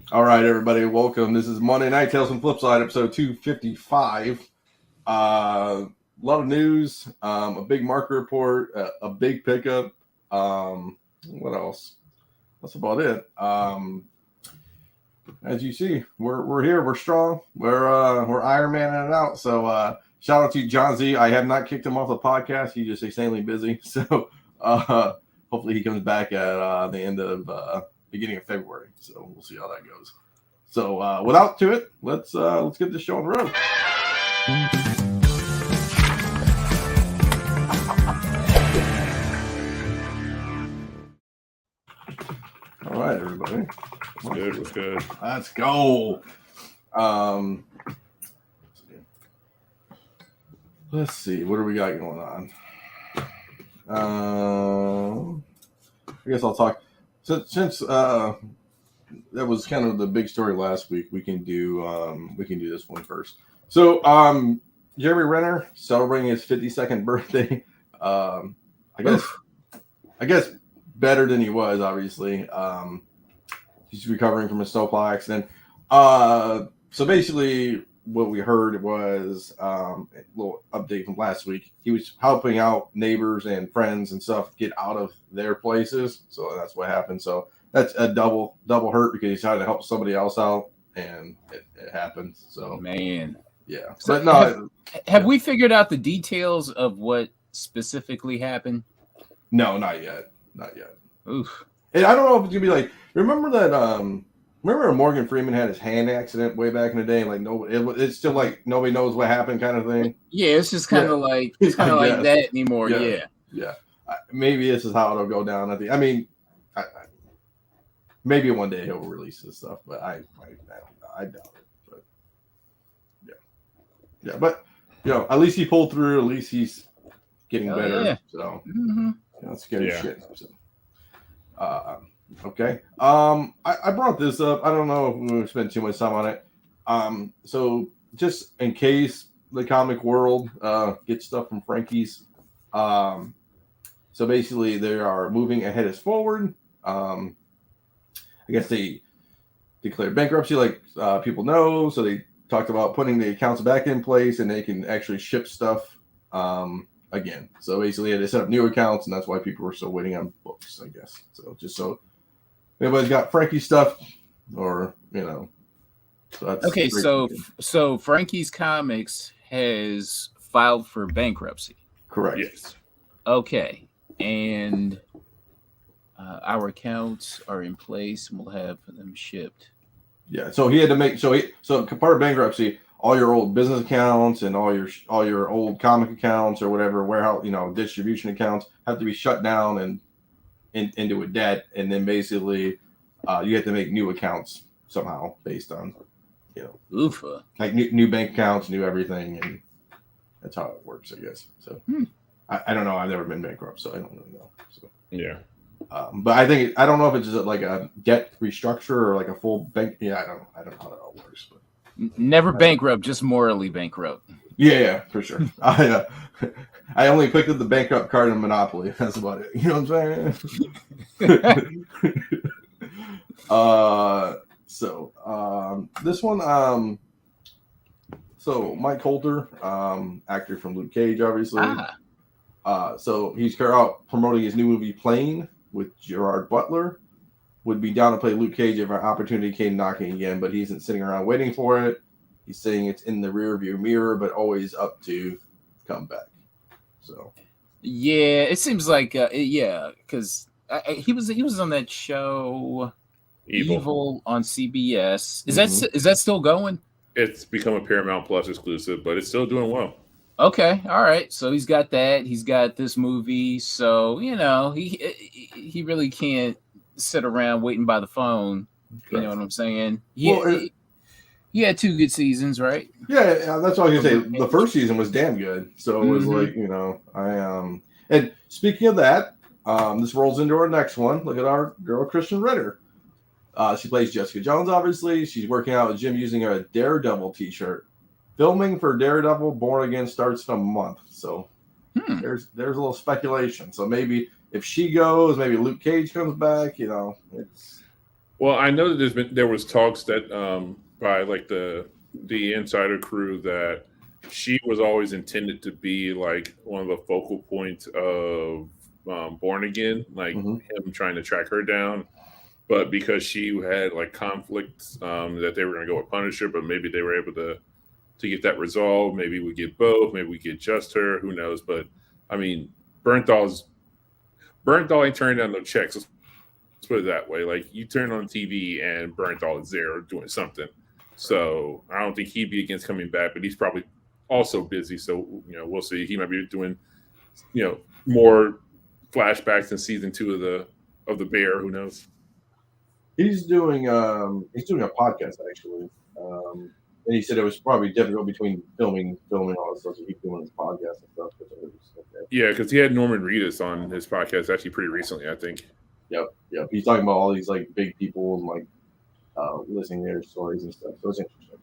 All right, everybody, welcome. This is Monday Night Tales from Flipside, episode 255. A lot of news, a big market report, a big pickup. What else? That's about it. As you see, we're here. We're strong. We're Iron Man it out. So shout out to John Z. I have not kicked him off the podcast. He's just insanely busy. So hopefully he comes back at the end of beginning of February. So we'll see how that goes. So without to it, let's get this show on the road. All right, everybody. What's good? Let's go. Let's see. What do we got going on? I guess I'll talk. Since that was kind of the big story last week, we can do this one first. So Jeremy Renner celebrating his 52nd birthday. I guess better than he was, obviously. He's recovering from a snowplow accident. So basically what we heard was a little update from last week. He was helping out neighbors and friends and stuff get out of their places. So that's what happened. So that's a double hurt because he's trying to help somebody else out, and it happened. So man, yeah. So but no, have we figured out the details of what specifically happened? No, not yet. Oof. And I don't know if it's gonna be like, remember that remember Morgan Freeman had his hand accident way back in the day? Like it's still like nobody knows what happened kind of thing. Yeah, it's just kind of like it's kind of like that anymore. Yeah. Maybe this is how it'll go down. I mean, maybe one day he'll release this stuff, but I don't know. I doubt it. But yeah. But at least he pulled through. At least he's getting better. Yeah. So that's good shit. So. Okay. I brought this up. I don't know if we're gonna spend too much time on it. So just in case the comic world gets stuff from Frankie's. So basically they are moving ahead as forward. I guess they declared bankruptcy, like people know. So they talked about putting the accounts back in place, and they can actually ship stuff again. So basically they set up new accounts, and that's why people were still waiting on books, I guess. So just so everybody's got Frankie stuff, or so that's okay. So Frankie's Comics has filed for bankruptcy. Correct. Yes. Okay, and our accounts are in place, and we'll have them shipped. Yeah. So he had to make so part of bankruptcy. All your old business accounts and all your old comic accounts or whatever warehouse, distribution accounts have to be shut down and into a debt, and then basically you have to make new accounts somehow based on Oofa. like new bank accounts, new everything, and that's how it works, I guess. So I don't know. I've never been bankrupt, so I don't really know. So yeah. But I don't know if it's just like a debt restructure or like a full bank. Yeah, I don't know how that all works. But never bankrupt, just morally bankrupt. Yeah, for sure. I only picked up the bankrupt card in Monopoly. That's about it. You know what I'm saying? This one, so Mike Coulter, actor from Luke Cage, obviously. So he's out promoting his new movie Plane with Gerard Butler. Would be down to play Luke Cage if an opportunity came knocking again, but he isn't sitting around waiting for it. He's saying it's in the rearview mirror, but always up to come back. So, yeah, it seems like because he was on that show Evil on CBS. Is that still going? It's become a Paramount Plus exclusive, but it's still doing well. Okay, all right. So he's got that. He's got this movie. So he really can't sit around waiting by the phone. You know what I'm saying? He had 2 good seasons, right? Yeah, that's all I can say. The first season was damn good. So it was like, and speaking of that, this rolls into our next one. Look at our girl, Kristen Ritter. She plays Jessica Jones, obviously. She's working out with Jim using a Daredevil t-shirt. Filming for Daredevil Born Again starts in a month. So there's a little speculation. So maybe if she goes, maybe Luke Cage comes back. It's Well, I know that there was talks that by like the insider crew that she was always intended to be like one of the focal points of Born Again, like Mhm. him trying to track her down. But because she had like conflicts that they were going to go with Punisher, but maybe they were able to get that resolved. Maybe we get both. Maybe we get just her. Who knows? But I mean, Bernthal ain't turning down no checks. Let's put it that way. Like you turn on TV and Bernthal is there doing something. So I don't think he'd be against coming back, but he's probably also busy. So we'll see. He might be doing more flashbacks in season 2 of the Bear. Who knows? He's doing a podcast actually, and he said it was probably difficult between filming all this stuff. So he's doing his podcast and stuff. Okay. Yeah, because he had Norman Reedus on his podcast actually pretty recently, I think. Yep. He's talking about all these like big people and like listening to their stories and stuff. So it's interesting.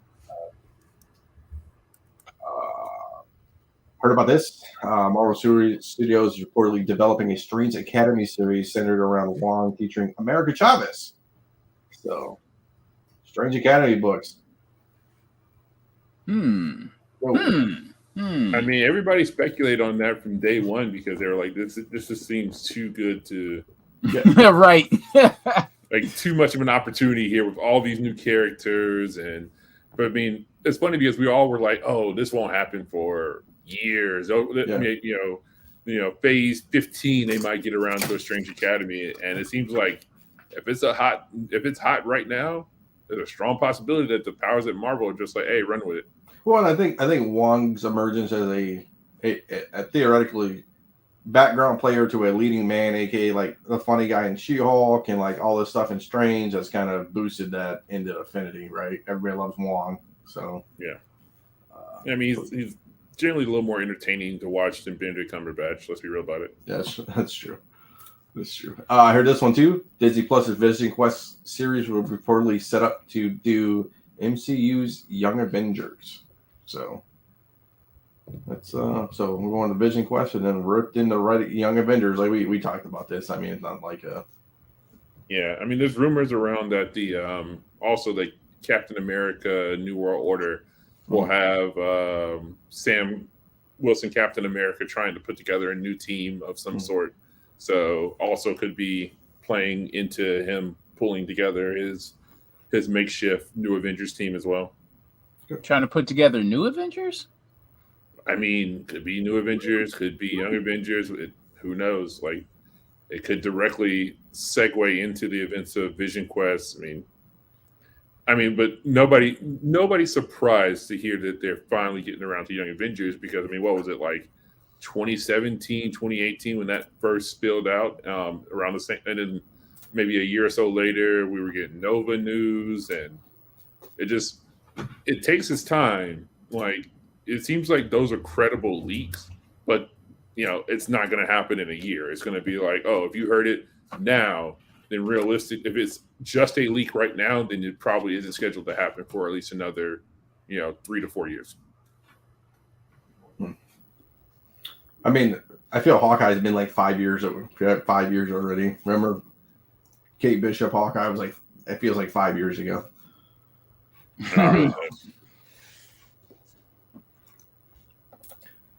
Heard about this? Marvel Studios is reportedly developing a Strange Academy series centered around Wong, featuring America Chavez. So, Strange Academy books. I mean, everybody speculated on that from day one because they were like, "This just seems too good to." Yeah. Right. Like too much of an opportunity here with all these new characters, but I mean, it's funny because we all were like, "Oh, this won't happen for years." Oh, Yeah. I mean, phase 15, they might get around to a Strange Academy, and it seems like if it's hot right now, there's a strong possibility that the powers at Marvel are just like, "Hey, run with it." Well, I think Wong's emergence as a theoretically background player to a leading man, aka like the funny guy in She-Hulk and like all this stuff in Strange, has kind of boosted that into affinity, right? Everybody loves Wong, so yeah. I mean, he's generally a little more entertaining to watch than Benedict Cumberbatch. Let's be real about it. Yes, that's true. That's true. I heard this one too. Disney Plus's Vision Quest series will reportedly set up to do MCU's Young Avengers. So that's so we're going to Vision Quest and then ripped into right Young Avengers. Like we talked about this. I mean, it's not like a. Yeah, I mean, there's rumors around that the also the Captain America New World Order will have Sam Wilson, Captain America, trying to put together a new team of some sort. So also could be playing into him pulling together his makeshift New Avengers team as well. Trying to put together New Avengers? I mean, could be New Avengers, could be Young Avengers. Who knows? Like, it could directly segue into the events of Vision Quest. I mean, but nobody's surprised to hear that they're finally getting around to Young Avengers because, I mean, what was it like 2017, 2018 when that first spilled out around the same, and then maybe a year or so later we were getting Nova news, and it takes its time. Like, it seems like those are credible leaks, but it's not going to happen in a year. It's going to be like, oh, if you heard it now, then realistic. If it's just a leak right now, then it probably isn't scheduled to happen for at least another, 3 to 4 years. I mean, I feel Hawkeye's been like 5 years. 5 years already. Remember, Kate Bishop Hawkeye was like, it feels like 5 years ago.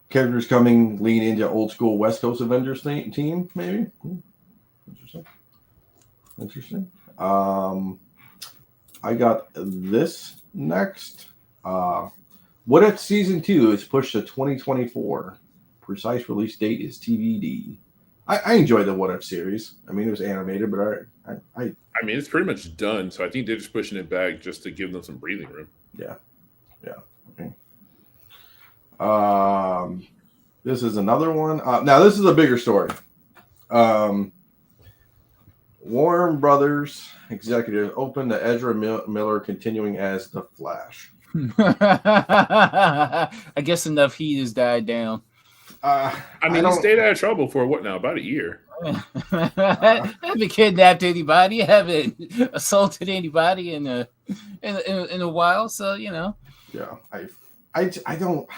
Characters coming, lean into old school West Coast Avengers team, maybe. Interesting. I got this next. What If Season 2 is pushed to 2024? Precise release date is TBD. I enjoyed the What If series. I mean, it was animated, but I mean, it's pretty much done. So I think they're just pushing it back just to give them some breathing room. Yeah. Okay. This is another one. Now, this is a bigger story. Warner Brothers executive opened the Ezra Miller continuing as the Flash. I guess enough heat has died down. I mean, he stayed out of trouble for what now? About a year. I haven't kidnapped anybody. I haven't assaulted anybody in a while. So Yeah, I don't.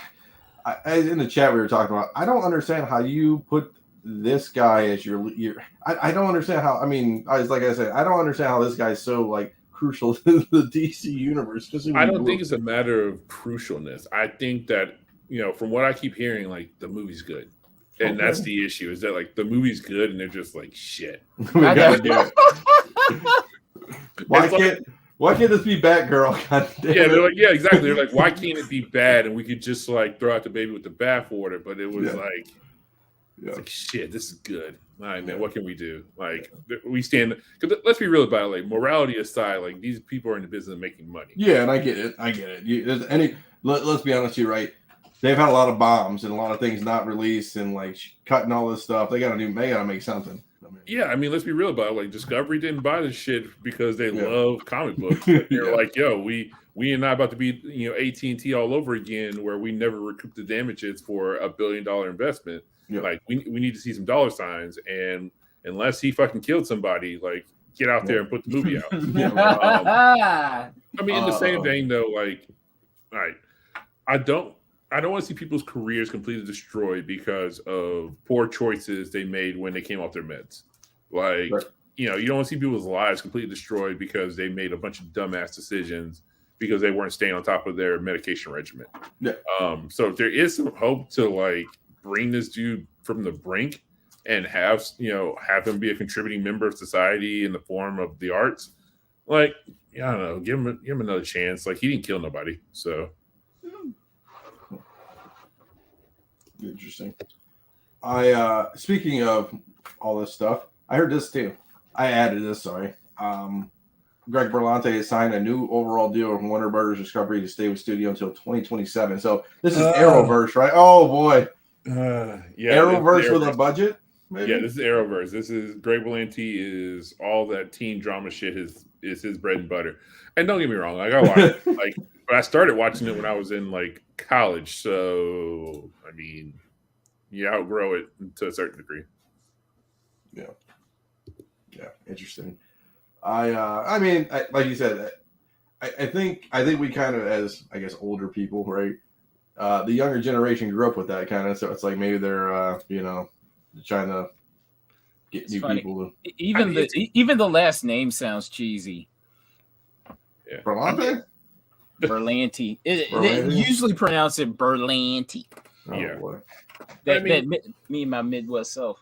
In the chat we were talking about, I don't understand how you put this guy as your I don't understand how. I mean, like I said, I don't understand how this guy's so like crucial to the DC universe. I don't think it's a matter of crucialness. I think that, from what I keep hearing, like the movie's good. And that's the issue, is that like the movie's good and they're just like shit. We gotta do it. Why can't this be Batgirl? God damn yeah, it. they're like, yeah, exactly. They're like, why can't it be bad and we could just like throw out the baby with the bathwater? But it was like shit, this is good. All right, man, what can we do? Like, we stand. Cause let's be real about it. Like, morality aside, like these people are in the business of making money. Yeah, and I get it. Let's be honest, you're right. They've had a lot of bombs and a lot of things not released and like cutting all this stuff. They gotta make something. I mean, let's be real about it. Like, Discovery didn't buy this shit because they love comic books. They're like, yo, we are not about to be AT&T all over again, where we never recoup the damages for $1 billion investment. Yeah. Like, we need to see some dollar signs, and unless he fucking killed somebody, like, get out there and put the movie out. I mean, in the same vein, though, like, all right, I don't want to see people's careers completely destroyed because of poor choices they made when they came off their meds. Like, you don't want to see people's lives completely destroyed because they made a bunch of dumbass decisions because they weren't staying on top of their medication regimen. Yeah. So if there is some hope to like bring this dude from the brink and have him be a contributing member of society in the form of the arts, like, I don't know, give him another chance. Like, he didn't kill nobody, so. Interesting. Speaking of all this stuff, I heard this too. I added this. Sorry. Greg Berlanti has signed a new overall deal with Warner Brothers Discovery to stay with studio until 2027. So this is Arrowverse, right? Oh boy. Arrowverse with a budget. Maybe? Yeah, this is Arrowverse. This is Greg Berlanti is all that teen drama shit is his bread and butter. And don't get me wrong, like I watch it. Like, but I started watching it when I was in like college, so I mean, you outgrow it to a certain degree. Yeah, interesting. I mean, like you said, I think we kind of, as I guess older people, right? The younger generation grew up with that kind of, so it's like maybe they're trying to get new people. Even the last name sounds cheesy. Yeah. Berlanti? Berlanti. They usually pronounce it Berlanti. Oh, boy. Me and my Midwest self.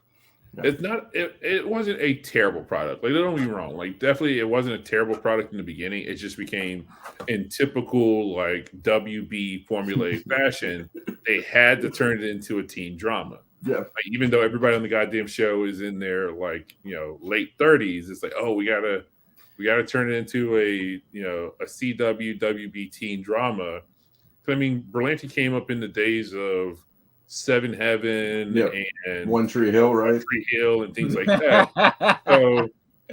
It's not. It wasn't a terrible product. Like, don't get me wrong. Like, definitely, it wasn't a terrible product in the beginning. It just became, in typical like WB formulaic fashion, they had to turn it into a teen drama. Yeah. Like, even though everybody on the goddamn show is in their like late 30s, it's like, oh, we gotta turn it into a CW WB teen drama. I mean, Berlanti came up in the days of Seven Heaven and One Tree Hill, right? One Tree Hill and things like that. So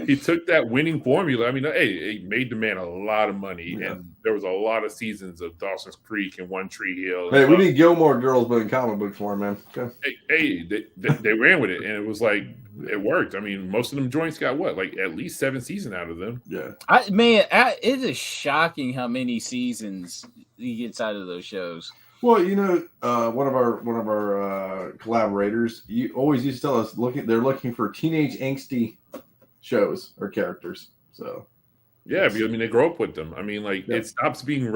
he took that winning formula. I mean, hey, it made the man a lot of money, and there was a lot of seasons of Dawson's Creek and One Tree Hill. Hey, we need Gilmore Girls, but in comic book form, man. Okay. Hey, they ran with it, and it was like it worked. I mean, most of them joints got like at least 7 seasons out of them. Yeah, it is shocking how many seasons he gets out of those shows. Well, one of our collaborators, you always used to tell us they're looking for teenage angsty shows or characters. So yeah, because I mean they grow up with them. I mean, like it stops being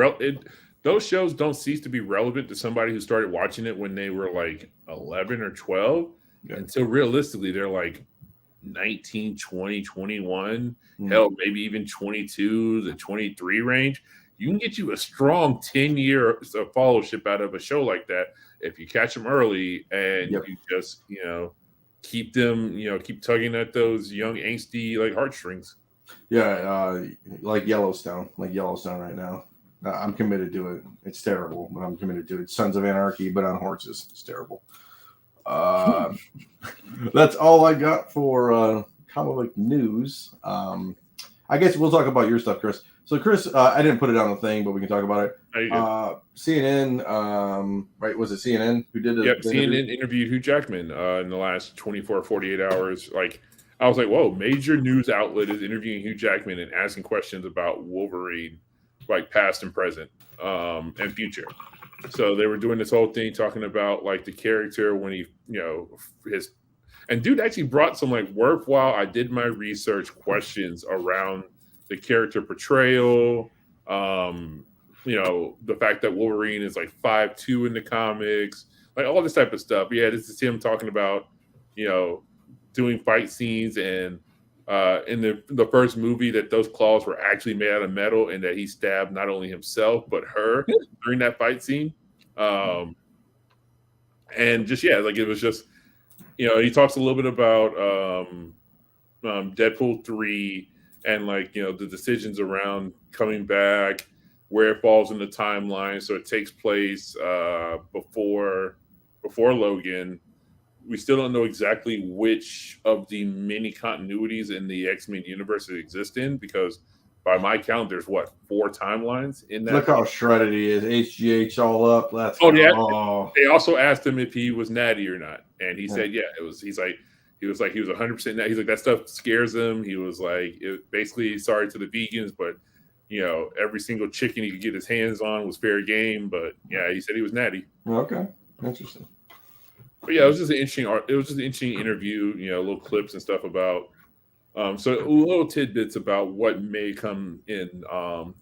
those shows don't cease to be relevant to somebody who started watching it when they were like 11 or 12 until realistically they're like 19, 20, 21, hell, maybe even 22 to 23 range. You can get you a strong 10 years of followership out of a show like that if you catch them early and you just, keep them, keep tugging at those young angsty like heartstrings. Yeah, like Yellowstone right now. I'm committed to it. It's terrible, but I'm committed to it. Sons of Anarchy, but on horses. It's terrible. That's all I got for comic book news. I guess we'll talk about your stuff, Chris. So, Chris, I didn't put it on the thing, but we can talk about it. CNN, right? Was it CNN who did it? Yep, CNN interviewed Hugh Jackman in the last 24, 48 hours. Like, I was like, whoa, major news outlet is interviewing Hugh Jackman and asking questions about Wolverine, like past and present and future. So they were doing this whole thing talking about like the character when he, And dude actually brought some like worthwhile. I did my research questions around the character portrayal. The fact that Wolverine is like 5'2" in the comics, like all this type of stuff. Yeah, this is him talking about, doing fight scenes and in the first movie that those claws were actually made out of metal and that he stabbed not only himself but her during that fight scene. And just like it was just, he talks a little bit about Deadpool 3 and like the decisions around coming back, where it falls in the timeline. So it takes place before Logan. We still don't know exactly which of the many continuities in the X-Men universe it exists in, because by my count, there's 4 timelines in that. Look how shredded he is. HGH all up. They also asked him if he was natty or not, and he said, yeah, it was. He was 100% natty. He's like, that stuff scares him. He was like, basically, sorry to the vegans, but every single chicken he could get his hands on was fair game. But yeah, he said he was natty. Okay, interesting. But yeah, it was just an interesting interview. Little clips and stuff about. So little tidbits about what may come in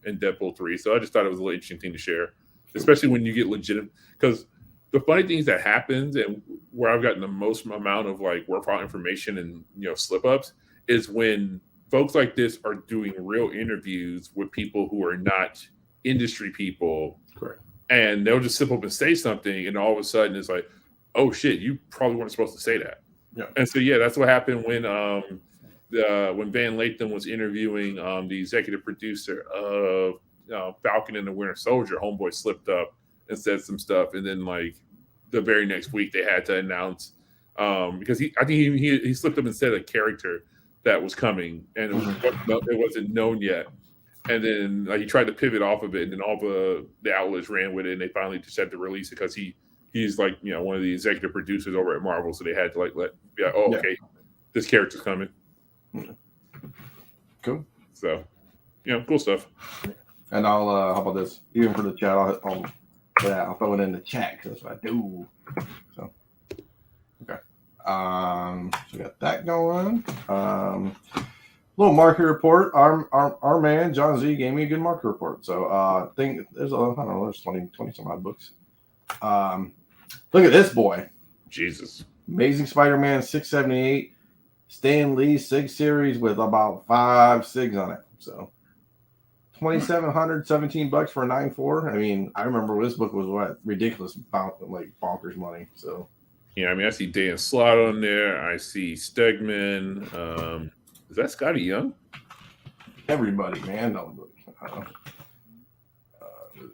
Deadpool 3. So I just thought it was a little interesting thing to share, especially when you get legitimate. Because the funny things that happens and where I've gotten the most amount of like worthwhile information and slip ups is when folks like this are doing real interviews with people who are not industry people. Correct. And they'll just slip up and say something, and all of a sudden it's like, oh shit, you probably weren't supposed to say that. Yeah. And so that's what happened when Van Lathan was interviewing the executive producer of Falcon and the Winter Soldier. Homeboy slipped up and said some stuff, and then like the very next week they had to announce because I think he slipped up and said a character that was coming, and it wasn't known yet. And then he tried to pivot off of it, and then all the outlets ran with it, and they finally just had to release it because he's like one of the executive producers over at Marvel, so they had to okay, this character's coming. Cool. So, cool stuff. And I'll how about this? Even for the chat, I'll throw it in the chat because that's what I do. So, okay. So we got that going. Little market report. Our man John Z gave me a good market report. So I think there's there's 20 some odd books. Look at this boy. Jesus. Amazing Spider-Man 678. Stan Lee SIG series with about 5 SIGs on it. So $2,700, $17 for a 9.4. I mean, I remember this book was ridiculous, like bonkers money. So yeah, I mean, I see Dan Slott on there. I see Stegman. Is that Scotty Young? Everybody, man. No,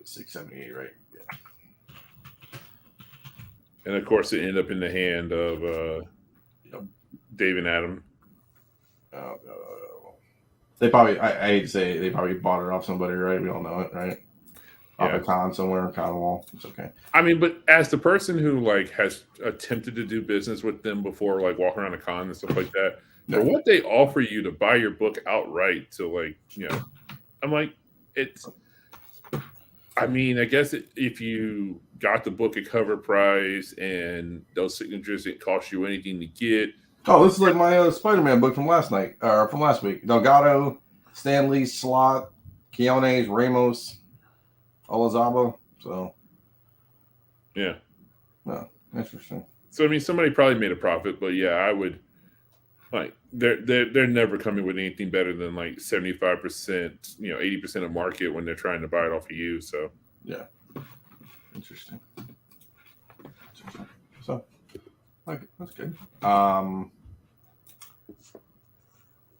678, right? Yeah. And of course, it ended up in the hand of David Adam. They probably, I hate to say it, they probably bought it off somebody, right? We all know it, right? Off a con somewhere, con wall. It's okay. I mean, but as the person who like has attempted to do business with them before, like walking around a con and stuff like that, for what they offer you to buy your book outright, to like, I'm like, I mean, I guess if you got the book at cover price and those signatures didn't cost you anything to get. Oh, this is like my Spider-Man book from last week. Delgado, Stan Lee, Slott, Quinones, Ramos, Olazaba. So, yeah. Oh, interesting. So, I mean, somebody probably made a profit, but yeah, I would like they're never coming with anything better than like 75%, 80% of market when they're trying to buy it off of you. So, yeah. Interesting. So, okay, that's good.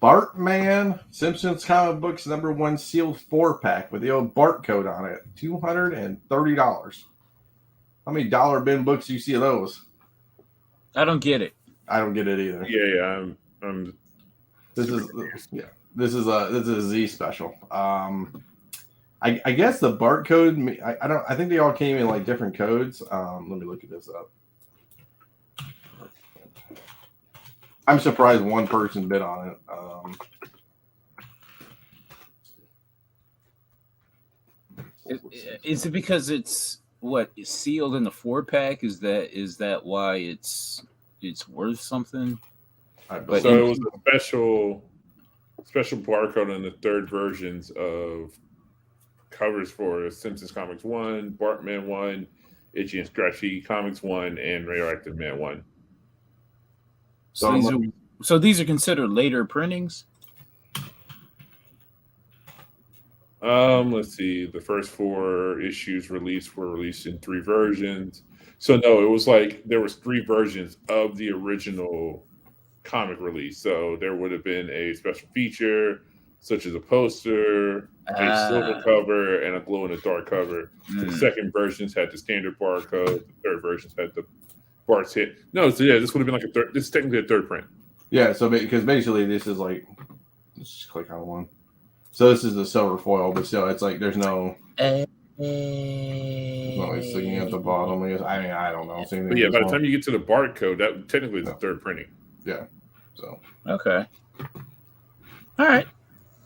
Bartman Simpsons comic books #1 sealed 4-pack with the old Bart code on it. $230. How many dollar bin books do you see of those? I don't get it. I don't get it either. Yeah. This is a Z special. I guess the Bart code. I think they all came in like different codes. Let me look at this up. I'm surprised one person bid on it. Is it because it's sealed in the 4-pack? Is that why it's it's worth something. But so it was a special barcode in the third versions of covers for Simpsons Comics 1, Bartman 1, Itchy and Scratchy Comics 1, and Radioactive Man 1. So these are considered later printings? Let's see. The first 4 issues were released in 3 versions. So no, it was like there was 3 versions of the original comic release. So there would have been a special feature, such as a poster, a silver cover, and a glow in the dark cover. The second versions had the standard barcode. The third versions had the Bart's hit. No, so yeah, this would have been like a third. This is technically a third print. Yeah, so because basically this is like, let's just click on one. So this is the silver foil, but still, it's like there's no. It's looking at the bottom. I guess. I mean, I don't know. But yeah, by the time you get to the barcode, that technically is the third printing. Yeah. So. Okay. All right.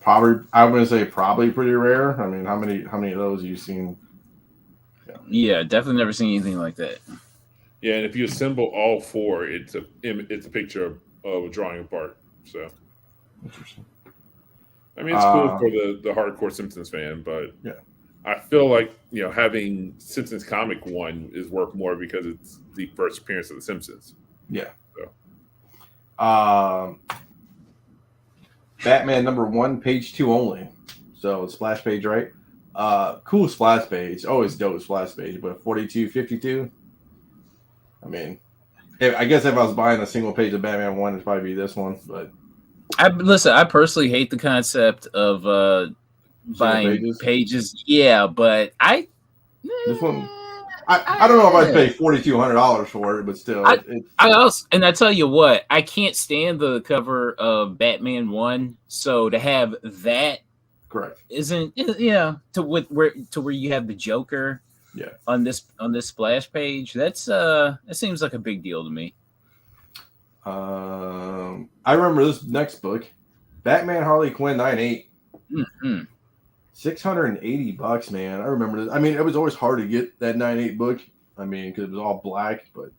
Probably, I'm going to say probably pretty rare. I mean, how many of those have you seen? Yeah, definitely never seen anything like that. Yeah, and if you assemble all 4, it's a picture of a drawing of Bart. So. Interesting. I mean, it's cool for the hardcore Simpsons fan, but yeah, I feel like having Simpsons Comic 1 is worth more because it's the first appearance of the Simpsons. Yeah. So. Batman #1, page 2 only. So splash page, right? Cool splash page. Always dope splash page, but 42.52. I mean, I guess if I was buying a single page of Batman 1, it'd probably be this one, but. I personally hate the concept of buying pages. Yeah, but this one I don't know if I'd pay $4,200 for it, but still, I tell you what, I can't stand the cover of Batman 1. So to have that, correct, isn't to where you have the Joker, on this splash page. That seems like a big deal to me. I remember this next book, Batman Harley Quinn 9/8. Mm-hmm. $680, man. I remember this. I mean, it was always hard to get that 9/8 book. I mean, because it was all black, but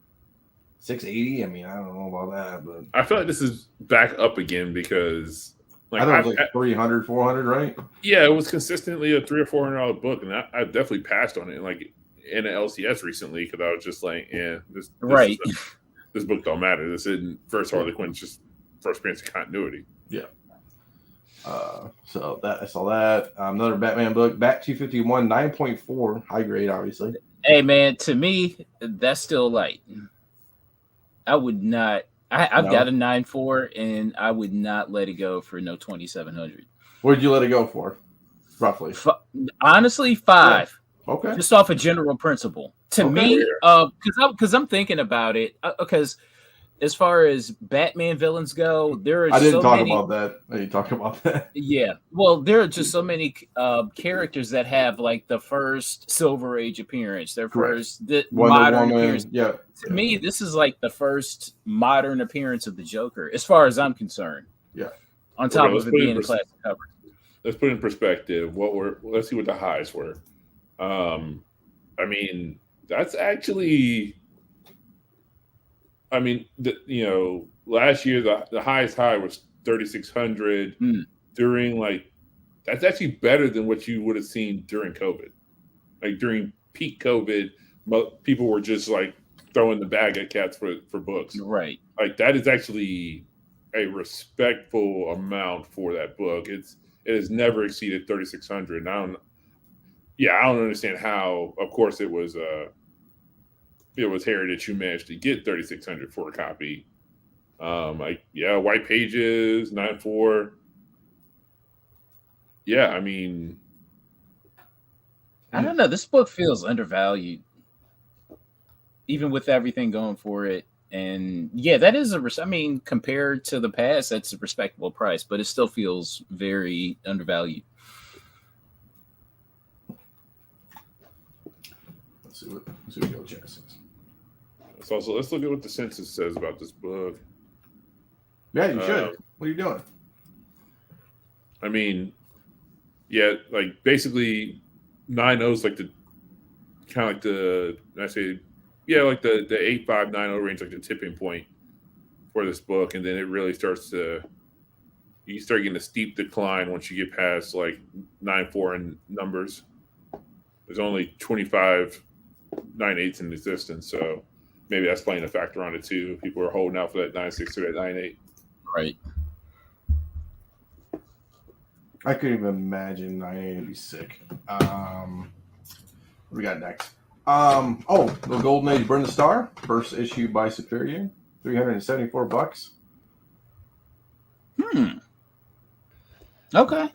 $680. I mean, I don't know about that, but I feel like this is back up again because I thought it was like $300, $400, right? Yeah, it was consistently a $300 or $400 book, and I definitely passed on it. Like in an LCS recently, because I was just like, this right. This book don't matter. This isn't first Harley Quinn, it's just first appearance of continuity. Yeah. So that I saw that. Another Batman book, Bat 251, 9.4, high grade, obviously. Hey man, to me, that's still light. I would not. I've got a 9.4, and I would not let it go for no 2,700. Where'd you let it go for, roughly? Honestly, 5. Yeah. Okay. Just off a general principle. To me, because I'm thinking about it, because. As far as Batman villains go, there are I didn't talk about that. I didn't talk about that. Yeah. Well, there are just so many characters that have like the first Silver Age appearance, their first modern appearance. Yeah. To me, this is like the first modern appearance of the Joker, as far as I'm concerned. Yeah. On top of it being a classic cover. Let's put in perspective let's see what the highs were. I mean, that's actually last year the highest high was 3,600 during that's actually better than what you would have seen during COVID. Like during peak COVID, people were just like throwing the bag at cats for books. Right. Like that is actually a respectful amount for that book. It has never exceeded 3,600. I don't understand how. Of course, it was Heritage who managed to get 3,600 for a copy. White pages, 9.4. Yeah, I mean, I don't know. This book feels undervalued, even with everything going for it. And yeah, that is compared to the past, that's a respectable price, but it still feels very undervalued. Let's see what Joe Chat says. So let's look at what the census says about this book. Yeah, you should. What are you doing? I mean, yeah, like basically 9.0 is like the kind of like the 8.5, 9.0 range, like the tipping point for this book, and then it really starts to. You start getting a steep decline once you get past like 9-4 in numbers. There's only 25 9/8 in existence, so maybe that's playing a factor on it too. People are holding out for that 9/6 or that 9/8. Right. I couldn't even imagine 9/8 would be sick. What we got next? The Golden Age Burn the Star, first issue by Superior, $374. Okay.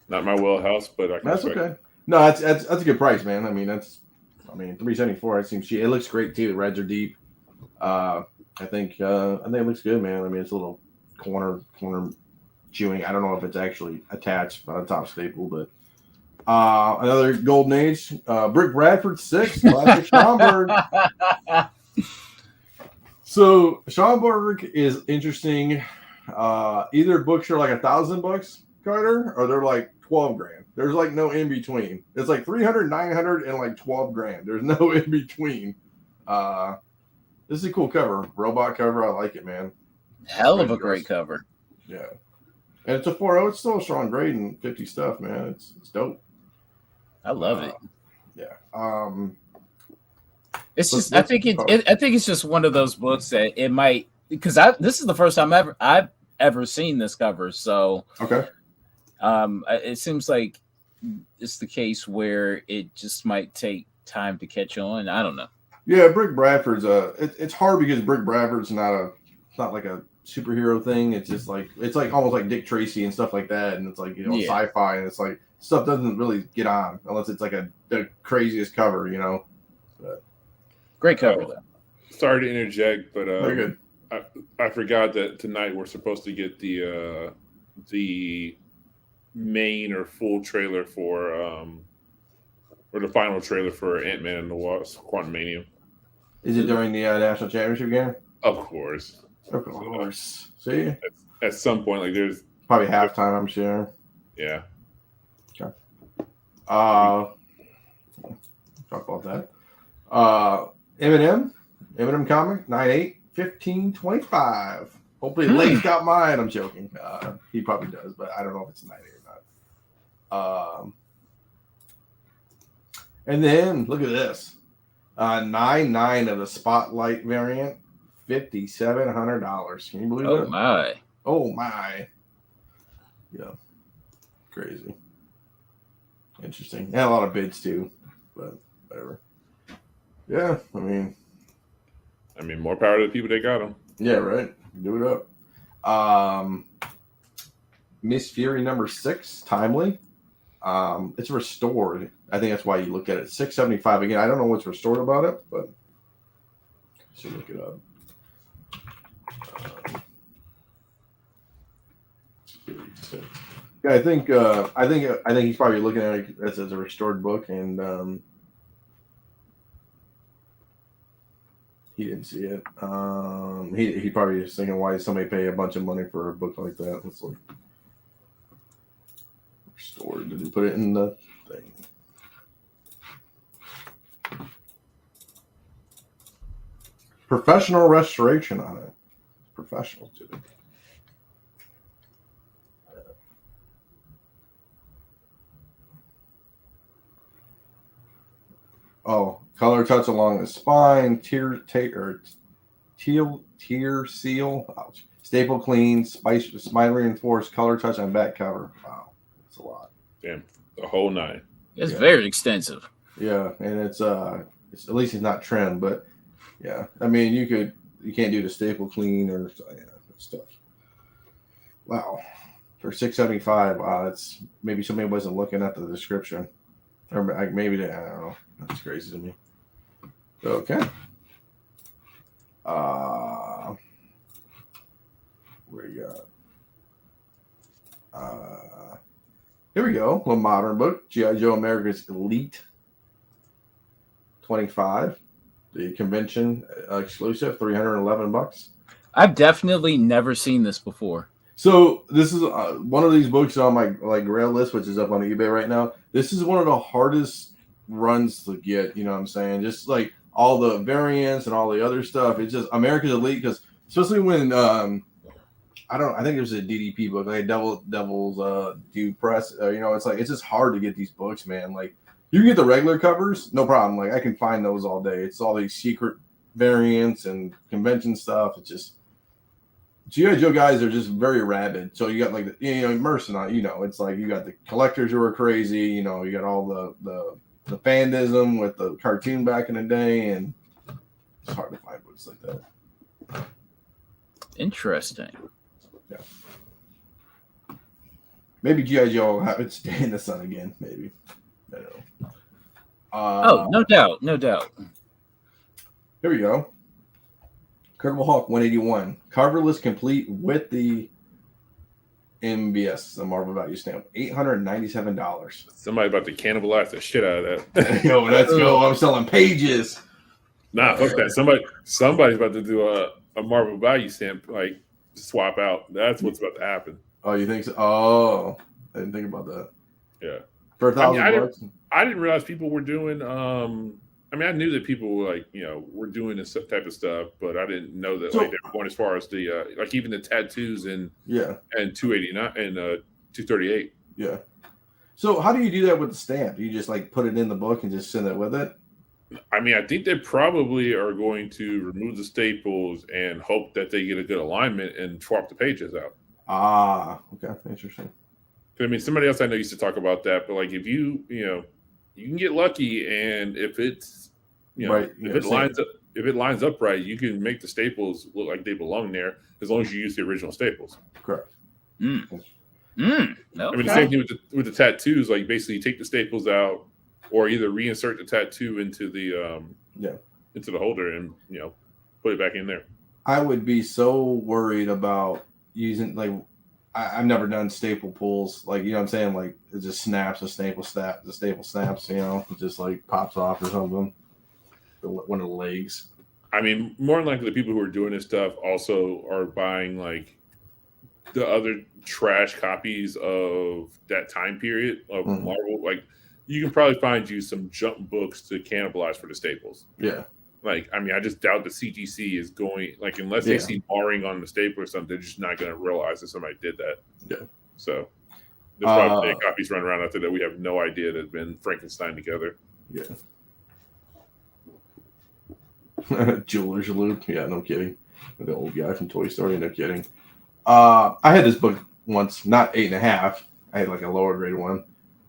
Not my wheelhouse, but I can That's respect okay. No, that's a good price, man. I mean, $374. It seems it looks great too. The reds are deep. I think it looks good, man. I mean, it's a little corner chewing. I don't know if it's actually attached by the top staple, but another Golden Age. Brick Bradford 6, classic Schomburg. So Schomburg is interesting. Either books are like $1,000, Carter, or they're like $12,000. There's like no in between. It's like 300, 900, and like $12,000. There's no in between. This is a cool cover, robot cover. I like it, man. Hell of a great cover. Yeah, and it's a 4.0. It's still a strong grade and 50 stuff, man. It's dope. I love it. Yeah. It's just I think it's just one of those books that it might, because this is the first time I've ever seen this cover. So okay. It seems like it's the case where it just might take time to catch on. I don't know. Yeah, Brick Bradford's it's hard because Brick Bradford's not like a superhero thing. It's just like almost like Dick Tracy and stuff like that, and it's like sci-fi, and it's like stuff doesn't really get on unless it's like the craziest cover, But, great cover though. Sorry to interject, but very good. I forgot that tonight we're supposed to get the main or full trailer for or the final trailer for Ant-Man and the Wasp: Quantumanium. Is it during the national championship game? Of course. Of course. See? At some point, like there's probably halftime, I'm sure. Yeah. Okay. Talk about that. Eminem comic, 9/8, $15.25. Hopefully Lake's got mine. I'm joking. He probably does, but I don't know if it's 9/8 or not. And then look at this. 9/9 of the Spotlight variant, $5,700. Can you believe that? Oh my. Yeah. Crazy. Interesting. And a lot of bids too, but whatever. Yeah, I mean, more power to the people that got them. Yeah, right. Do it up. Miss Fury number 6, timely. It's restored. I think that's why you look at it. $675 again. I don't know what's restored about it, but should look it up. Yeah, I think he's probably looking at it as a restored book, and he didn't see it. He probably is thinking, why did somebody pay a bunch of money for a book like that? It's like restored. Did he put it in the thing? Professional restoration on it. Professional, dude. Oh, color touch along the spine, tear seal, ouch. Staple clean, spine reinforced, color touch on back cover. Wow, that's a lot. Damn, the whole 9. It's very extensive. Yeah, and it's at least it's not trimmed, but yeah, I mean you can't do the staple clean or stuff. Wow, for $675. Wow, that's maybe somebody wasn't looking at the description, or maybe they, I don't know. That's crazy to me. Okay. Where you got? Here we go. A little modern book. G.I. Joe America's Elite 25. The convention exclusive, $311. I've definitely never seen this before. So this is one of these books on my grail list, which is up on eBay right now. This is one of the hardest runs to get, you know what I'm saying? Just like all the variants and all the other stuff. It's just America's Elite, because especially when I think there's a DDP book, like Devil's Due Press. It's like it's just hard to get these books, man. Like you can get the regular covers, no problem. Like I can find those all day. It's all these secret variants and convention stuff. It's just G.I. Joe guys are just very rabid. So you got like Mercenary, it's like you got the collectors who are crazy, you got all the fandism with the cartoon back in the day, and it's hard to find books like that. Interesting. Yeah. Maybe G.I. Joe will have its day in the sun again, maybe. I don't know. No doubt. Here we go. Incredible Hulk 181. Coverless complete with the MVS, the Marvel Value Stamp. $897. Somebody about to cannibalize the shit out of that. Yo, let's go. I'm selling pages. Nah, fuck that. Somebody's about to do a Marvel Value Stamp, like swap out. That's what's about to happen. Oh, you think so? Oh, I didn't think about that. Yeah. For $1,000. I didn't realize people were doing I knew that people were were doing this type of stuff, but I didn't know that they were going as far as the even the tattoos and 289 and 238. Yeah. So how do you do that with the stamp? You just like put it in the book and just send it with it? I think they probably are going to remove the staples and hope that they get a good alignment and swap the pages out. Ah, okay, interesting. Somebody else I know used to talk about that, but like if you can get lucky, and if it's right, if it lines up right, you can make the staples look like they belong there as long as you use the original staples. Correct. Okay. The same thing with the tattoos. Like basically, you take the staples out, or either reinsert the tattoo into the into the holder and put it back in there. I would be so worried about using I've never done staple pulls. Like, what I'm saying? Like, it just snaps, the staple snaps, it just like pops off or something. One of the legs. More than likely, the people who are doing this stuff also are buying like the other trash copies of that time period of Marvel. Like, you can probably find you some junk books to cannibalize for the staples. Yeah. I just doubt the CGC is going, unless they see marring on the staple or something, they're just not going to realize that somebody did that. Yeah. So there's probably copies running around out there that we have no idea that have been Frankenstein together. Yeah. Jeweler's Loop. Yeah, no kidding. The old guy from Toy Story. No kidding. I had this book once, not 8.5. I had like a lower grade one.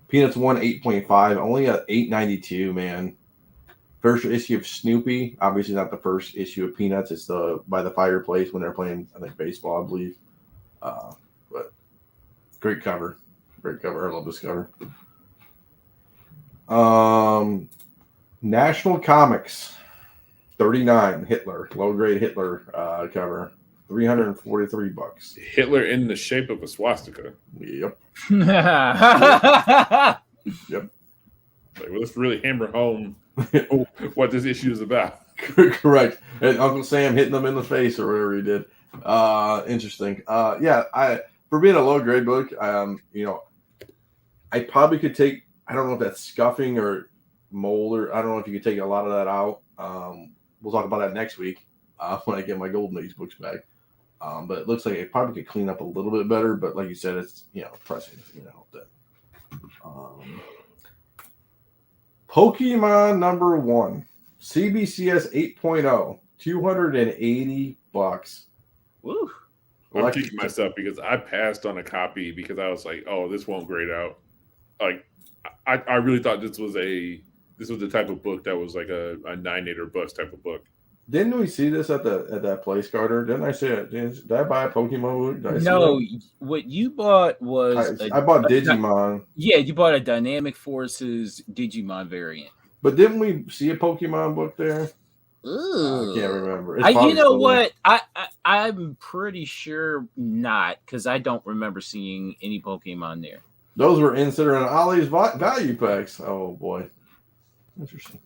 Peanuts 1, 8.5. Only at $8.92, man. First issue of Snoopy, obviously not the first issue of Peanuts. It's by the fireplace when they're playing, I think, baseball, I believe. But great cover. Great cover. I love this cover. National Comics 39 Hitler, low grade Hitler cover. $343. Hitler in the shape of a swastika. Yep. Yep. Let's really hammer home what this issue is about. Correct. And Uncle Sam hitting them in the face or whatever he did. Interesting. For being a low grade book, I probably could take, I don't know if that's scuffing or mold, or I don't know if you could take a lot of that out. We'll talk about that next week when I get my Golden Age books back. But it looks like it probably could clean up a little bit better. But like you said, it's pressing. That. Pokemon number 1, CBCS 8.0, $280. Woo! I'm kicking myself because I passed on a copy because I was like, "Oh, this won't grade out." Like, I really thought this was the type of book that was like a 9.8 or bust type of book. Didn't we see this at that place, Carter? Didn't I say it? Did I buy a Pokemon book? No, what you bought was I bought Digimon. You bought a Dynamic Forces Digimon variant. But didn't we see a Pokemon book there? Ooh. I can't remember. You know what? I'm pretty sure not, because I don't remember seeing any Pokemon there. Those were inserted in Ollie's value packs. Oh boy, interesting.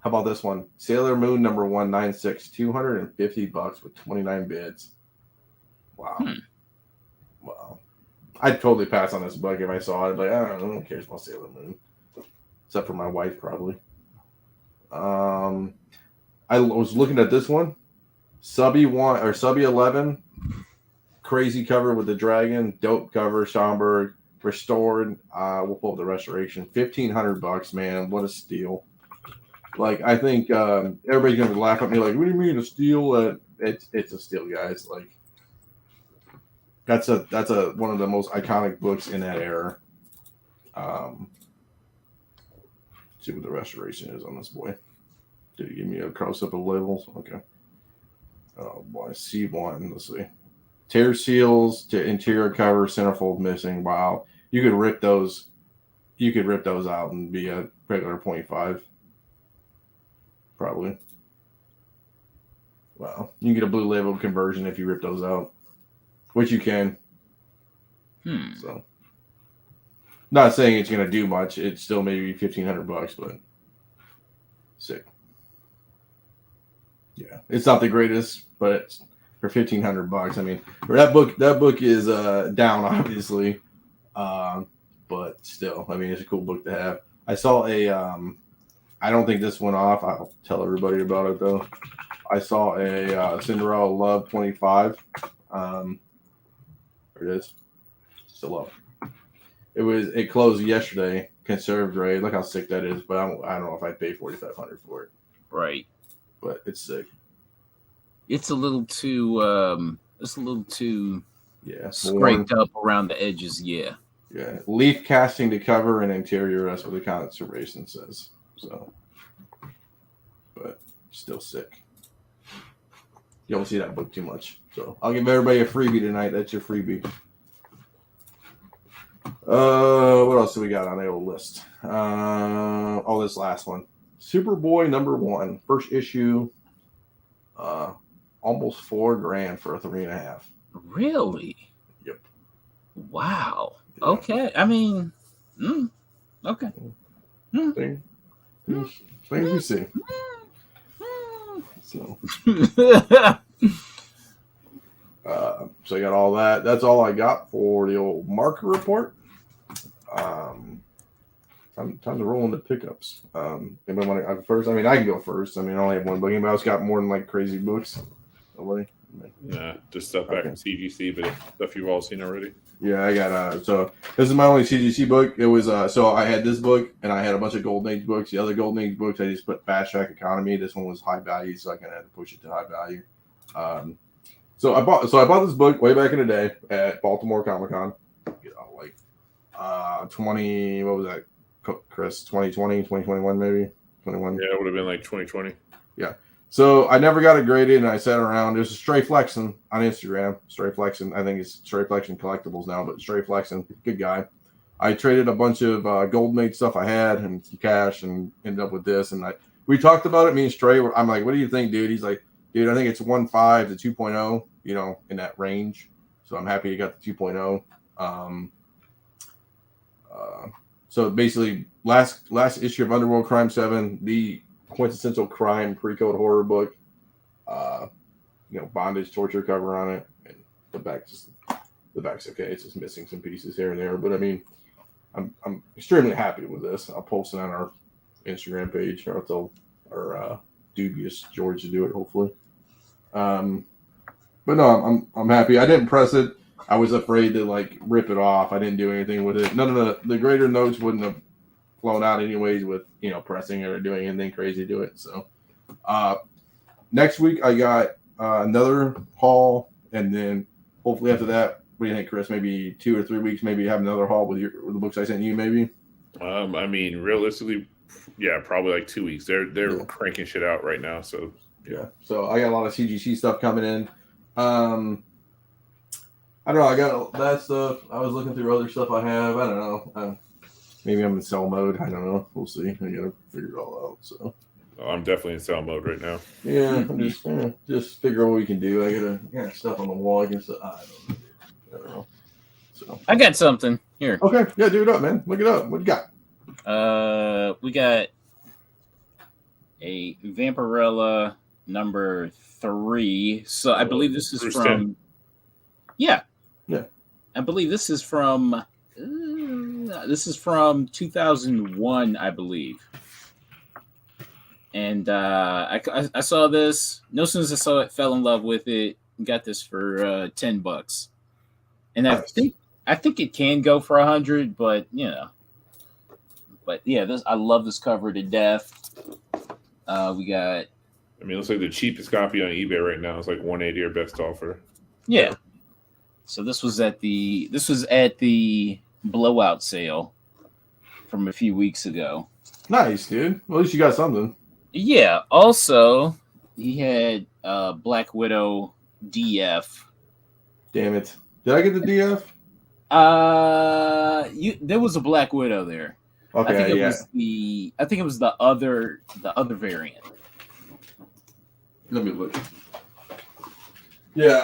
How about this one? Sailor Moon number 196, $250 with 29 bids. Wow. Wow. I'd totally pass on this book if I saw it. Like, I don't know, who cares about Sailor Moon? Except for my wife, probably. I was looking at this one. Subby 1 or Subby 11, crazy cover with the dragon, dope cover, Schomburg, restored. We'll pull up the restoration. $1,500, man. What a steal. Like, I think everybody's gonna laugh at me like, what do you mean a steal? It's a steal, guys. Like, that's one of the most iconic books in that era. See what the restoration is on this boy. Did he give me a close up of labels? Okay. Oh boy, C1. Let's see. Tear seals to interior cover, centerfold missing. Wow, you could rip those. You could rip those out and be a regular 0.5. Probably. Wow, you can get a blue label conversion if you rip those out, which you can. So, not saying it's gonna do much. It's still maybe $1,500, but sick. Yeah, it's not the greatest, but it's for $1,500. I mean, for that book is down obviously, but still, I mean, it's a cool book to have. I saw a, I don't think this went off. I'll tell everybody about it though. I saw a Cinderella Love 25. There it is. Still up. It closed yesterday. Conserve grade. Look how sick that is. But I don't know if I'd pay $4,500 for it. Right. But it's sick. It's a little too scraped worn. up around the edges. Yeah. Yeah. Leaf casting to cover and interior. That's what the conservation says. So, but still sick. You don't see that book too much. So I'll give everybody a freebie tonight. That's your freebie. What else do we got on the old list? This last one. Superboy #1, first issue. Almost $4,000 for a 3.5. Really? Yep. Wow. Yeah. Okay. I mean, okay. Things we see. So, so I got all that. That's all I got for the old market report. Time to roll into pickups. Anybody want to go first? I mean, I can go first. I mean, I only have one book. Anybody else got more than like crazy books? Nobody? Nah, just stuff back from CGC, but stuff you've all seen already. Yeah, I got so this is my only CGC book. It was so I had this book and I had a bunch of Golden Age books. The other Golden Age books I just put Fast Track Economy. This one was high value, so I kind of had to push it to high value. So I bought this book way back in the day at Baltimore Comic Con. You know, like 20, what was that, Chris? 2020, 2021 maybe? 21. Yeah, it would have been like 2020. Yeah. So I never got it graded, and I sat around. There's a Stray Flexin on Instagram. Stray Flexin, I think it's Stray Flexin Collectibles now, but Stray Flexin, good guy. I traded a bunch of Golden Age stuff I had and some cash, and ended up with this. And we talked about it. Me and Stray, I'm like, "What do you think, dude?" He's like, "Dude, I think it's 1.5 to 2.0, you know, in that range." So I'm happy you got the 2.0. So basically, last issue of Underworld Crime 7, the quintessential crime pre-code horror book. Bondage torture cover on it, and the back's okay. It's just missing some pieces here and there, but I mean, I'm extremely happy with this. I'll post it on our Instagram page, or I'll tell our dubious George to do it, hopefully. But no, I'm happy. I didn't press it. I was afraid to like rip it off. I didn't do anything with it. None of the greater notes wouldn't have flown out anyways with pressing it or doing anything crazy to it. So next week I got another haul, and then hopefully after that, what do you think, Chris? Maybe 2 or 3 weeks, maybe have another haul with the books I sent you, maybe. I mean, realistically, yeah, probably like 2 weeks. They're cranking shit out right now. So yeah. So I got a lot of CGC stuff coming in. I don't know. I got that stuff. I was looking through other stuff I have. I don't know. Maybe I'm in sell mode. I don't know. We'll see. I gotta figure it all out. So I'm definitely in sell mode right now. Yeah, I'm just figure out what we can do. I got stuff on the wall. I don't know. So I got something here. Okay, yeah, do it up, man. Look it up. What you got? We got a Vampirella #3. So I believe this is from. 10. Yeah. Yeah. I believe this is from. This is from 2001, I believe. And I saw this. No sooner as I saw it, fell in love with it. Got this for $10, and Nice. I think it can go for 100, but But yeah, I love this cover to death. We got. I mean, it looks like the cheapest copy on eBay right now is like 180 or best offer. Yeah. So this was at the blowout sale from a few weeks ago. Nice, dude. Well, at least you got something. Yeah. Also, he had Black Widow DF. Damn it! Did I get the DF? There was a Black Widow there. Okay, I think it was the other variant. Let me look. Yeah.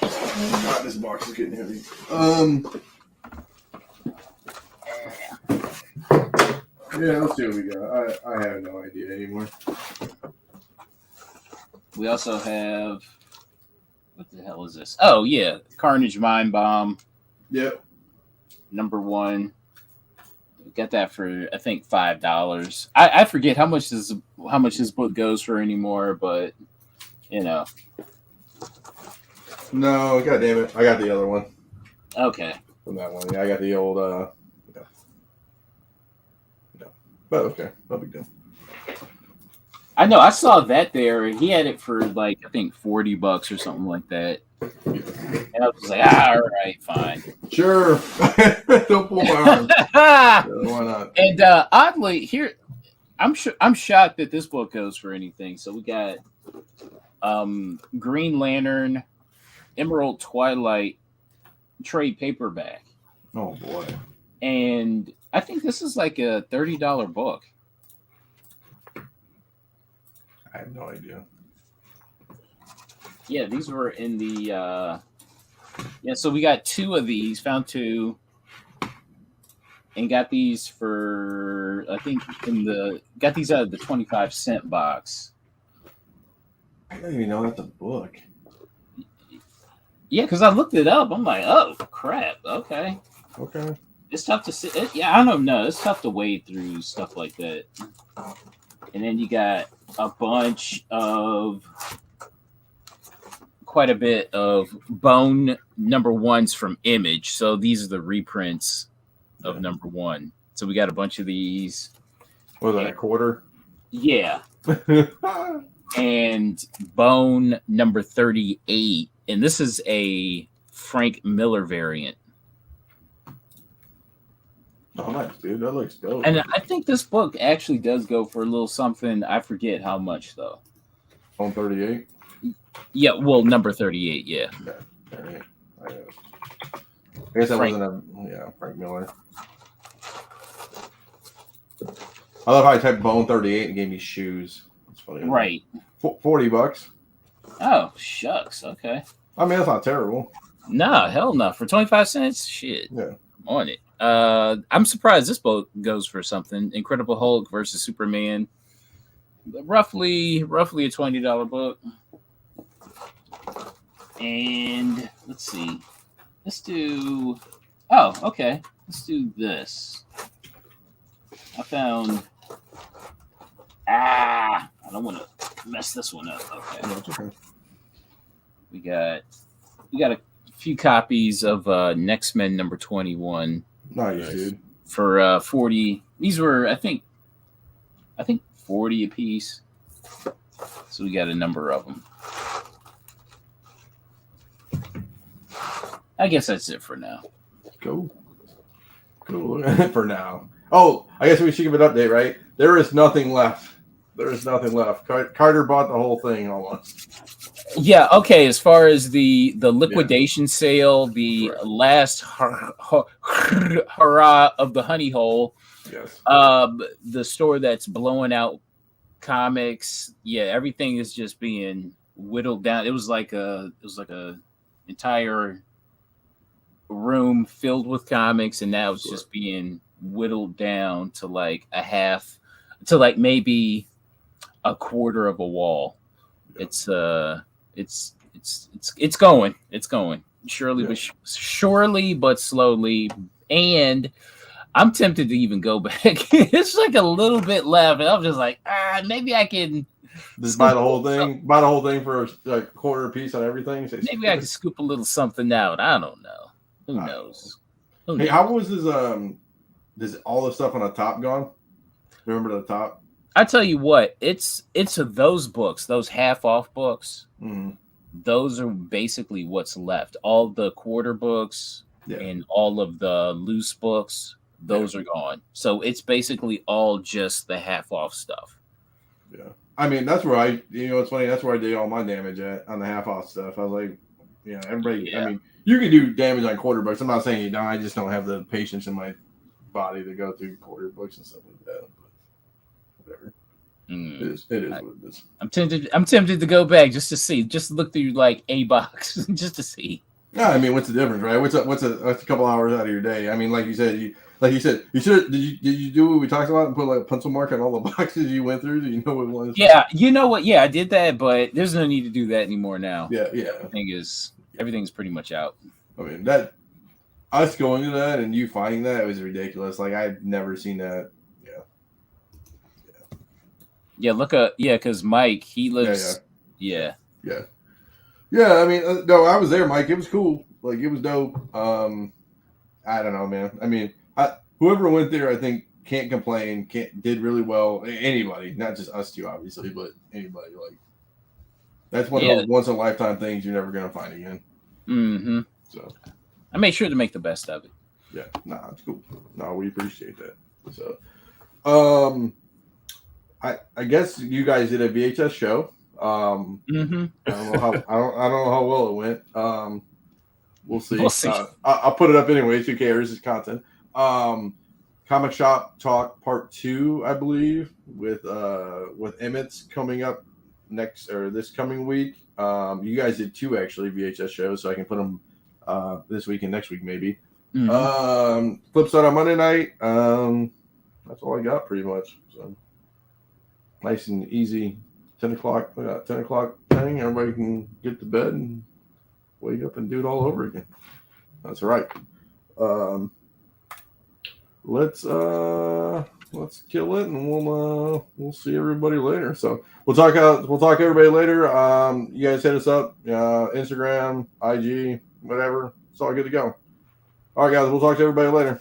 God, this box is getting heavy. Yeah, let's see what we got. I have no idea anymore. We also have, what the hell is this? Oh yeah, Carnage Mind Bomb. Yep. #1. We got that for I think $5. I forget how much this book goes for anymore, but No, god damn it. I got the other one. Okay. From that one. Yeah, I got the old yeah. But okay, no big deal. I know I saw that there. He had it for like I think $40 or something like that. And I was like, all right, fine. Sure. Don't pull my arm. Yeah, why not? And oddly, here I'm shocked that this book goes for anything. So we got Green Lantern, Emerald Twilight trade paperback. Oh boy. And I think this is like a $30 book. I have no idea. Yeah, these were in the so we got 2 of these, found 2, and got these for I think got these out of the 25-cent box. I don't even know that's a book. Yeah, because I looked it up. I'm like, oh crap, okay. Okay. It's tough to see. Yeah, I don't know. It's tough to wade through stuff like that. And then you got quite a bit of Bone #1s from Image. So these are the reprints of #1. So we got a bunch of these. What was that, a quarter? Yeah. And Bone #38. And this is a Frank Miller variant. Oh, nice, dude. That looks dope. And I think this book actually does go for a little something. I forget how much, though. On 38? Yeah, well, #38, yeah. Yeah. All right. I guess that wasn't Frank Miller. I love how I typed Bone 38 and gave me shoes. That's funny. Right. $40. Oh, shucks. Okay. I mean, that's not terrible. Nah, hell no. For 25 cents? Shit. Yeah. I'm on it. I'm surprised this book goes for something. Incredible Hulk versus Superman. Roughly a $20 book. And let's see. Let's do this. I found I don't want to mess this one up. Okay. No, it's okay. We got a few copies of Next Men #21. Nice, dude. For 40. These were I think 40 a piece. So we got a number of them. I guess that's it for now. Cool. For now. Oh, I guess we should give an update, right? There is nothing left. Carter bought the whole thing almost. Yeah, okay. As far as the liquidation sale, the last hurrah of the honey hole. Yes. The store that's blowing out comics. Yeah, everything is just being whittled down. It was like a entire room filled with comics, and now it's just being whittled down to like a half, to like maybe a quarter of a wall. Yeah. It's going surely, but slowly. And I'm tempted to even go back. It's like a little bit left, and I'm just like, maybe I can just buy the whole thing. Buy the whole thing for a quarter a piece on everything. Maybe I can scoop a little something out. I don't know. Who knows? Hey, how was his Is all the stuff on the top gone? Remember the top? I tell you what, it's those books, those half off books. Mm-hmm. Those are basically what's left. All the quarter books and all of the loose books, those are gone. So it's basically all just the half off stuff. Yeah. I mean, that's where it's funny. That's where I did all my damage at on the half off stuff. I was like, everybody. Yeah. I mean, you can do damage on quarter books. I'm not saying you don't. I just don't have the patience in my body to go through quarter books and stuff like that. But whatever. It is what it is. I'm tempted to go back just to see, just look through like a box just to see. Yeah, I mean, what's the difference, right? What's a couple hours out of your day? I mean, like you said, you should. Did you do what we talked about and put like a pencil mark on all the boxes you went through? Do you know what it was? Yeah, you know what? Yeah, I did that, but there's no need to do that anymore now. Yeah. Everything's pretty much out. I mean, that us going to that and you finding that, it was ridiculous. Like I've never seen that. Yeah, because Mike, he lives. Yeah. I mean, no, I was there, Mike. It was cool. Like it was dope. I don't know, man. I mean, whoever went there, I think can't complain. Did really well. Anybody, not just us two, obviously, but anybody. Like that's one of those once in a lifetime things you're never gonna find again. Mm-hmm. So I made sure to make the best of it. Yeah, it's cool. No, we appreciate that. So, I guess you guys did a VHS show. I don't know how well it went. We'll see. I'll put it up anyways. Who cares? It's content. Comic Shop Talk Part 2, I believe, with Emmett's coming up this coming week. You guys did 2 actually VHS shows, so I can put them this week and next week maybe. Flipside on Monday night. That's all I got pretty much. So nice and easy. 10 o'clock. We got 10 o'clock thing. Everybody can get to bed and wake up and do it all over again. That's right. Let's kill it, and we'll see everybody later. So we'll talk everybody later. You guys hit us up, Instagram, IG, whatever. It's all good to go. All right, guys. We'll talk to everybody later.